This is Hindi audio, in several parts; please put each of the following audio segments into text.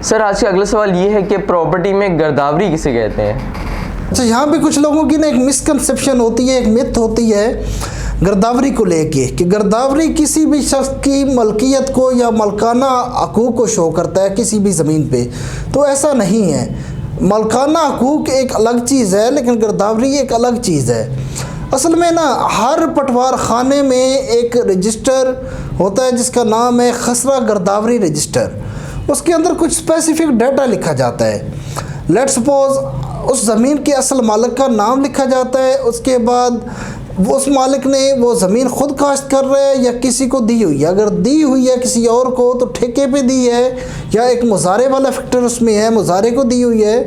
सर आज का अगला सवाल ये है कि प्रॉपर्टी में गिरदावरी किसे कहते हैं? अच्छा, यहाँ पे कुछ लोगों की ना एक मिसकंसेप्शन होती है, एक मिथ होती है गिरदावरी को लेके कि गिरदावरी किसी भी शख्स की मलकियत को या मलकाना हकूक़ को शो करता है किसी भी ज़मीन पे। तो ऐसा नहीं है। मलकाना हकूक़ एक अलग चीज़ है, लेकिन गिरदावरी एक अलग चीज़ है। असल में ना हर पटवार खाने में एक रजिस्टर होता है जिसका नाम है खसरा गिरदावरी रजिस्टर। उसके अंदर कुछ स्पेसिफिक डाटा लिखा जाता है। लेट्स सपोज उस ज़मीन के असल मालिक का नाम लिखा जाता है, उसके बाद उस मालिक ने वो ज़मीन ख़ुद काश्त कर रहा है या किसी को दी हुई है। अगर दी हुई है किसी और को तो ठेके पे दी है, या एक मुजारे वाला फैक्टर उसमें है, मुजारे को दी हुई है,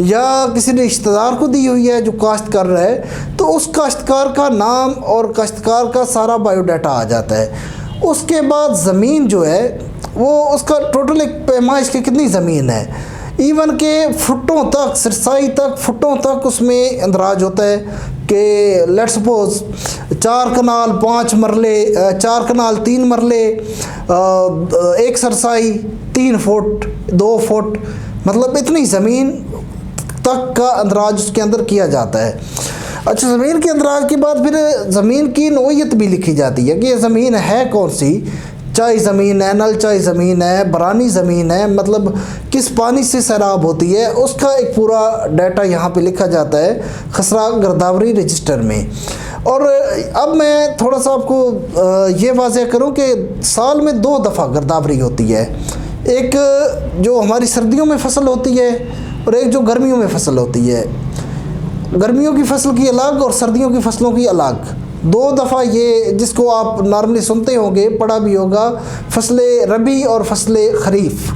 या किसी रिश्तेदार को दी हुई है जो काश्त कर रहा है। तो उस काश्तकार का नाम और काश्तकार का सारा बायोडाटा आ जाता है। उसके बाद ज़मीन जो है वो उसका टोटल एक पैमाइश की कितनी ज़मीन है, इवन के फुटों तक, सरसाई तक, फुटों तक उसमें अंदराज होता है कि लेट्स सपोज 4 कनाल 5 मरले, 4 कनाल 3 मरले, एक सरसाई 3 फुट 2 फुट, मतलब इतनी ज़मीन तक का अंदराज उसके अंदर किया जाता है। अच्छा, ज़मीन के अंदराज के बाद फिर ज़मीन की नोयत भी लिखी जाती है कि ये ज़मीन है कौन सी, चाई ज़मीन है, नल चाई ज़मीन है, बरानी ज़मीन है, मतलब किस पानी से सैराब होती है, उसका एक पूरा डाटा यहाँ पे लिखा जाता है खसरा गिरदावरी रजिस्टर में। और अब मैं थोड़ा सा आपको ये वाज़ह करूँ कि साल में 2 दफ़ा गिरदावरी होती है। एक जो हमारी सर्दियों में फसल होती है और एक जो गर्मियों में फसल होती है। गर्मियों की फसल की अलग और सर्दियों की फसलों की अलग। 2 दफ़ा ये, जिसको आप नॉर्मली सुनते होंगे, पढ़ा भी होगा, फसलें रबी और फसलें खरीफ,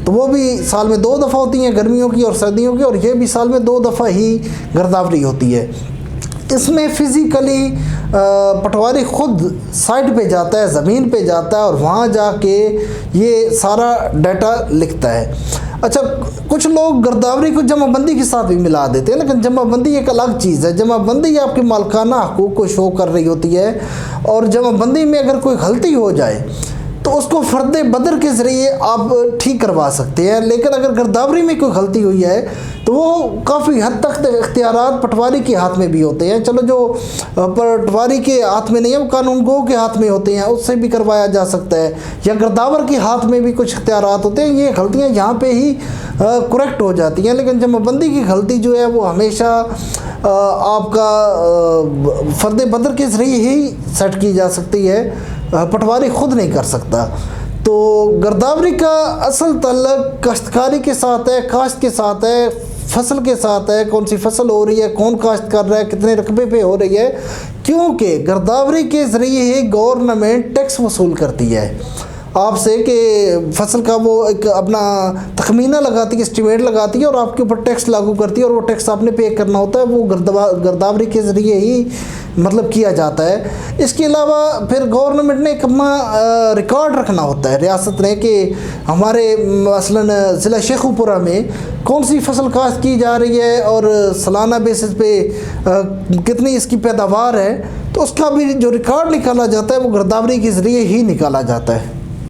तो वो भी साल में 2 दफ़ा होती हैं, गर्मियों की और सर्दियों की। और ये भी साल में 2 दफ़ा ही गिरदावरी होती है। इसमें फ़िज़िकली पटवारी ख़ुद साइट पे जाता है, ज़मीन पे जाता है और वहाँ जाके ये सारा डाटा लिखता है। अच्छा, कुछ लोग गिरदावरी को जमाबंदी के साथ भी मिला देते हैं, लेकिन जमाबंदी एक अलग चीज़ है। जमाबंदी आपके मालकाना हकूक़ को शो कर रही होती है, और जमाबंदी में अगर कोई गलती हो जाए तो उसको फ़र्द बदर के ज़रिए आप ठीक करवा सकते हैं। लेकिन अगर गिरदावरी में कोई गलती हुई है तो वो काफ़ी हद तक इख्तियारात पटवारी के हाथ में भी होते हैं। चलो, जो पटवारी के हाथ में नहीं है वो कानूनगो के हाथ में होते हैं, उससे भी करवाया जा सकता है, या गिरदावर के हाथ में भी कुछ इख्तियारात होते हैं। ये गलतियाँ यहाँ पे ही करेक्ट हो जाती हैं। लेकिन जमाबंदी की गलती जो है वो हमेशा आपका फ़र्द बदर के ज़रिए ही सेट की जा सकती है, पटवारी ख़ुद नहीं कर सकता। तो गिरदावरी का असल तल्लुक़ काश्तकारी के साथ है, काश्त के साथ है, फसल के साथ है। कौन सी फसल हो रही है, कौन काश्त कर रहा है, कितने रकबे पे हो रही है, क्योंकि गिरदावरी के ज़रिए ही गवर्नमेंट टैक्स वसूल करती है आपसे कि फसल का वो एक अपना तखमीना लगाती है, एस्टिमेट लगाती है और आपके ऊपर टैक्स लागू करती है, और वो टैक्स आपने पे करना होता है। वो गिरदावरी के ज़रिए ही मतलब किया जाता है। इसके अलावा फिर गवर्नमेंट ने एक अपना रिकॉर्ड रखना होता है रियासत ने कि हमारे मसलन ज़िला शेखुपुरा में कौन सी फसल काश्त की जा रही है और सालाना बेसिस पे कितनी इसकी पैदावार है। तो उसका भी जो रिकॉर्ड निकाला जाता है वो गिरदावरी के ज़रिए ही निकाला जाता है।